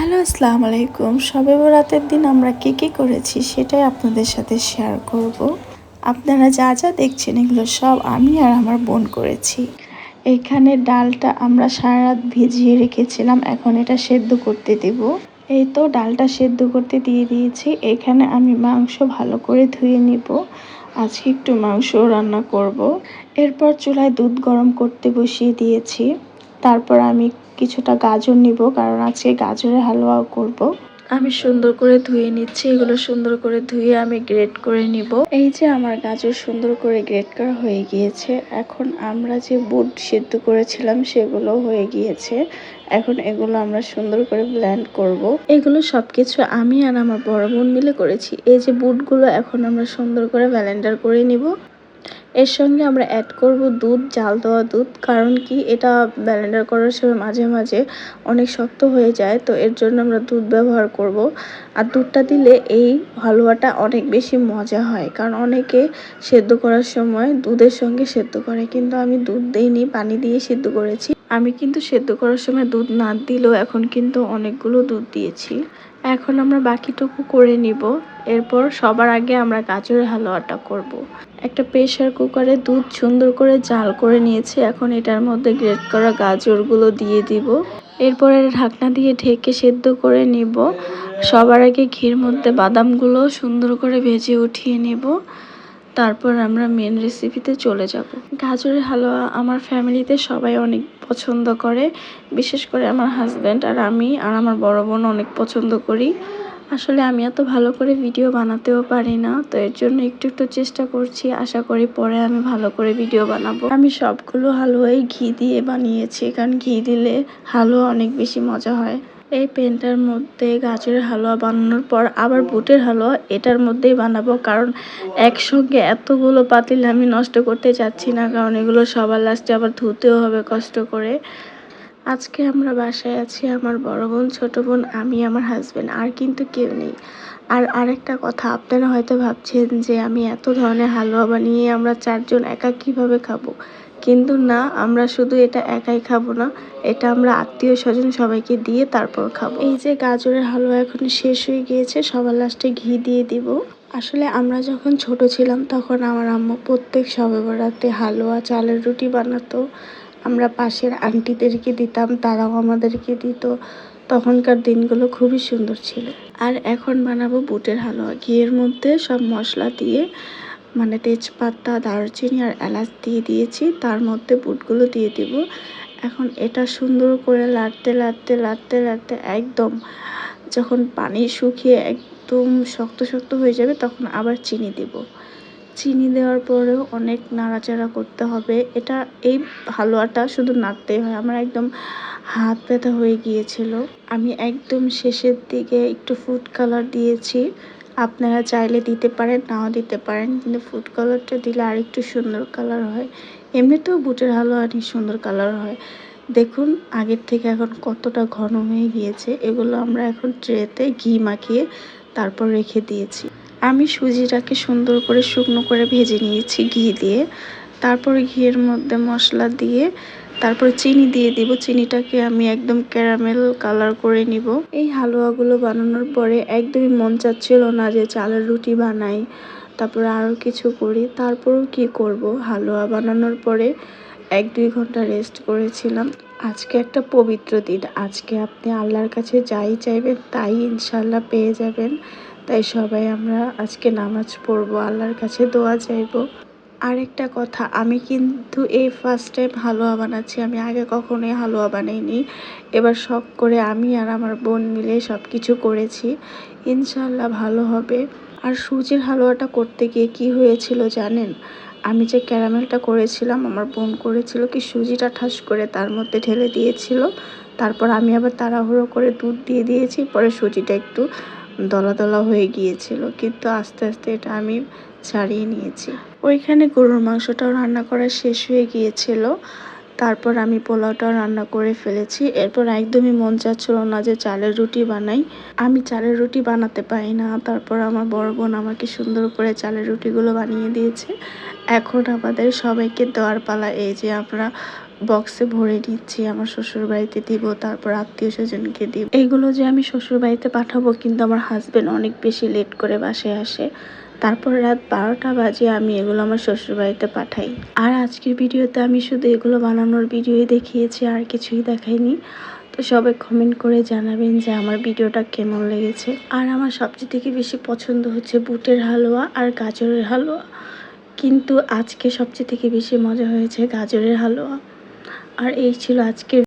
Hello, আসসালামু আলাইকুম। শবে বরাতের দিন আমরা কি করেছি সেটাই আপনাদের সাথে শেয়ার করব। আপনারা যা যা দেখছেন এগুলো সব আমি আর আমার বোন করেছি। এখানে ডালটা আমরা সারা রাত ভিজিয়ে রেখেছিলাম, এখন এটা সেদ্ধ করতে দেব। এই তো ডালটা সেদ্ধ করতে দিয়ে দিয়েছি। এখানে আমি মাংস ভালো করে ধুয়ে নিব, আজকে একটু মাংস রান্না করব। এরপর চুলায় দুধ গরম করতে বসিয়ে দিয়েছি। তারপর আমি কিছুটা গাজর নিব, কারণ আজকে গাজরের হালুয়াও করব। আমি সুন্দর করে ধুয়ে নিচ্ছি, এগুলো সুন্দর করে ধুয়ে আমি গ্রেট করে নিব। এই যে আমার গাজর সুন্দর করে গ্রেট করা হয়ে গিয়েছে। এখন আমরা যে বুট সিদ্ধ করেছিলাম সেগুলো হয়ে গিয়েছে। এখন এগুলো আমরা সুন্দর করে ব্লেন্ড করব। এগুলো সবকিছু আমি আর আমার বড় বোন মিলে করেছি। এই যে বুটগুলো এখন আমরা সুন্দর করে ব্লেন্ডার করে নিব। এর সঙ্গে আমরা অ্যাড করব দুধ, জাল দেওয়া দুধ। কারণ কি, এটা ব্লেন্ডার করার সময় মাঝে মাঝে অনেক শক্ত হয়ে যায়, তো এর জন্য আমরা দুধ ব্যবহার করব। আর দুধটা দিলে এই হালুয়াটা অনেক বেশি মজা হয়, কারণ অনেকে সেদ্ধ করার সময় দুধের সঙ্গে সেদ্ধ করে, কিন্তু আমি দুধ দেইনি, পানি দিয়ে সিদ্ধ করেছি। আমি কিন্তু সেদ্ধ করার সময় দুধ না দিলেও এখন কিন্তু অনেকগুলো দুধ দিয়েছি। এখন আমরা বাকিটুকু করে নিব। এরপর সবার আগে আমরা গাজরের হালুয়াটা করব। একটা প্রেসার কুকারে দুধ সুন্দর করে জাল করে নিয়েছি। এখন এটার মধ্যে গ্রেট করা গাজরগুলো দিয়ে দিব। এরপরে ঢাকনা দিয়ে ঢেকে সেদ্ধ করে নিব। সবার আগে ঘির মধ্যে বাদামগুলো সুন্দর করে ভেজে উঠিয়ে নেব। তারপর আমরা মেন রেসিপিতে চলে যাব। গাজরের হালুয়া আমার ফ্যামিলিতে সবাই অনেক পছন্দ করে, বিশেষ করে আমার হাজব্যান্ড আর আমি আর আমার বড় বোন অনেক পছন্দ করি। আসলে আমি এত ভালো করে ভিডিও বানাতেও পারি না, তো এর জন্য একটু একটু চেষ্টা করছি। আশা করি পরে আমি ভালো করে ভিডিও বানাবো। আমি সবগুলো হালুয়াই ঘি দিয়ে বানিয়েছি, কারণ ঘি দিলে হালুয়া অনেক বেশি মজা হয়। এই প্যানটার মধ্যে গাজরের হালুয়া বানানোর পর আবার বুটের হালুয়া এটার মধ্যেই বানাবো, কারণ একসঙ্গে এতগুলো পাতিল আমি নষ্ট করতে চাচ্ছি না, কারণ এগুলো সবার লাস্টে আবার ধুতেও হবে কষ্ট করে। আজকে আমরা বাসায় আছি, আমার বড় বোন, ছোট বোন, আমি, আমার হাজবেন্ড, আর কিন্তু কেউ নেই। আর আরেকটা কথা, আপনারা হয়তো ভাবছেন যে আমি এত ধরনের হালুয়া বানিয়ে আমরা চারজন একা কিভাবে খাবো, কিন্তু না, আমরা শুধু এটা একাই খাবো না, এটা আমরা আত্মীয় স্বজন সবাইকে দিয়ে তারপর খাবো। এই যে গাজরের হালুয়া এখন শেষ হয়ে গিয়েছে, সবার লাস্টে ঘি দিয়ে দিব। আসলে আমরা যখন ছোট ছিলাম তখন আমার আম্মু প্রত্যেক শবে বরাতে হালুয়া, চালের রুটি বানাতো। আমরা পাশের আন্টিদেরকে দিতাম, তারাও আমাদেরকে দিত। তখনকার দিনগুলো খুবই সুন্দর ছিল। আর এখন বানাবো বুটের হালুয়া। ঘিয়ের মধ্যে সব মশলা দিয়ে, মানে তেজপাতা, দারুচিনি আর এলাচ দিয়ে দিয়েছি, তার মধ্যে বুটগুলো দিয়ে দিব। এখন এটা সুন্দর করে লাড়তে লাড়তে লাড়তে লাড়তে একদম যখন পানি শুকিয়ে একদম শক্ত শক্ত হয়ে যাবে, তখন আবার চিনি দেব। চিনি দেওয়ার পরেও অনেক নাড়াচাড়া করতে হবে। এটা, এই হালুয়াটা শুধু নাড়তেই হয়। আমার একদম হাত ব্যথা হয়ে গিয়েছিল। আমি একদম শেষের দিকে একটু ফুড কালার দিয়েছি। আপনারা চাইলে দিতে পারেন, নাও দিতে পারেন, কিন্তু ফুড কালারটা দিলে আর একটু সুন্দর কালার হয়। এমনিতেও বুটের হালুয়া অনেক সুন্দর কালার হয়। দেখুন আগের থেকে এখন কতটা ঘন হয়ে গিয়েছে। এগুলো আমরা এখন ট্রেতে ঘি মাখিয়ে তারপর রেখে দিয়েছি। আমি সুজিটাকে সুন্দর করে শুকনো করে ভেজে নিয়েছি ঘি দিয়ে। তারপরে ঘিয়ের মধ্যে মশলা দিয়ে তারপর চিনি দিয়ে দিব। চিনিটাকে আমি একদম ক্যারামেল কালার করে নিব। এই হালুয়াগুলো বানানোর পরে একদমই মন চাচ্ছিল না যে চালের রুটি বানাই, তারপরে আরও কিছু করি। তারপরও কি করব, হালুয়া বানানোর পরে 1-2 ঘন্টা রেস্ট করেছিলাম। আজকে একটা পবিত্র দিন। আজকে আপনি আল্লাহর কাছে যাই চাইবেন তাই ইনশাল্লাহ পেয়ে যাবেন। তাই সবাই আমরা আজকে নামাজ পড়বো, আল্লাহর কাছে দোয়া চাইবো। আরেকটা কথা, আমি কিন্তু এই ফার্স্ট টাইম হালুয়া বানাচ্ছি। আমি আগে কখনোই হালুয়া বানাইনি। এবার শখ করে আমি আর আমার বোন মিলে সব কিছু করেছি। ইনশাল্লাহ ভালো হবে। আর সুজির হালুয়াটা করতে গিয়ে কি হয়েছিল জানেন? আমি যে ক্যারামেলটা করেছিলাম, আমার বোন করেছিল কি, সুজিটা ঠাস করে তার মধ্যে ঢেলে দিয়েছিল। তারপর আমি আবার তাড়াহুড়ো করে দুধ দিয়ে দিয়েছি, পরে সুজিটা একটু দলা দলা হয়ে গিয়েছিল, কিন্তু আস্তে আস্তে এটা আমি ছাড়িয়ে নিয়েছি। ওইখানে গরুর মাংসটাও রান্না করা শেষ হয়ে গিয়েছিল। তারপর আমি পোলাওটাও রান্না করে ফেলেছি। এরপর একদমই মন চাচ্ছিল না যে চালের রুটি বানাই। আমি চালের রুটি বানাতে পারি না। তারপর আমার বড় বোন আমাকে সুন্দর করে চালের রুটিগুলো বানিয়ে দিয়েছে। এখন আমাদের সবাইকে দেওয়ার পালা। এই যে আমরা বক্সে ভরে নিচ্ছি, আমার শ্বশুর বাড়িতে দিব, তারপর আত্মীয় স্বজনকে দিব। এইগুলো যে আমি শ্বশুর বাড়িতে পাঠাবো, কিন্তু আমার হাজবেন্ড অনেক বেশি লেট করে বাসায় আসে, তারপর রাত 12টা বাজে আমি এগুলো আমার শ্বশুর বাড়িতে পাঠাই। আর আজকের ভিডিওতে আমি শুধু এগুলো বানানোর ভিডিওই দেখিয়েছি, আর কিছুই দেখাইনি। তো সবাই কমেন্ট করে জানাবেন যে আমার ভিডিওটা কেমন লেগেছে। আর আমার সবচেয়ে থেকে বেশি পছন্দ হচ্ছে বুটের হালুয়া আর গাজরের হালুয়া, কিন্তু আজকে সবচেয়ে থেকে বেশি মজা হয়েছে গাজরের হালুয়া। আর এই ছিল আজকের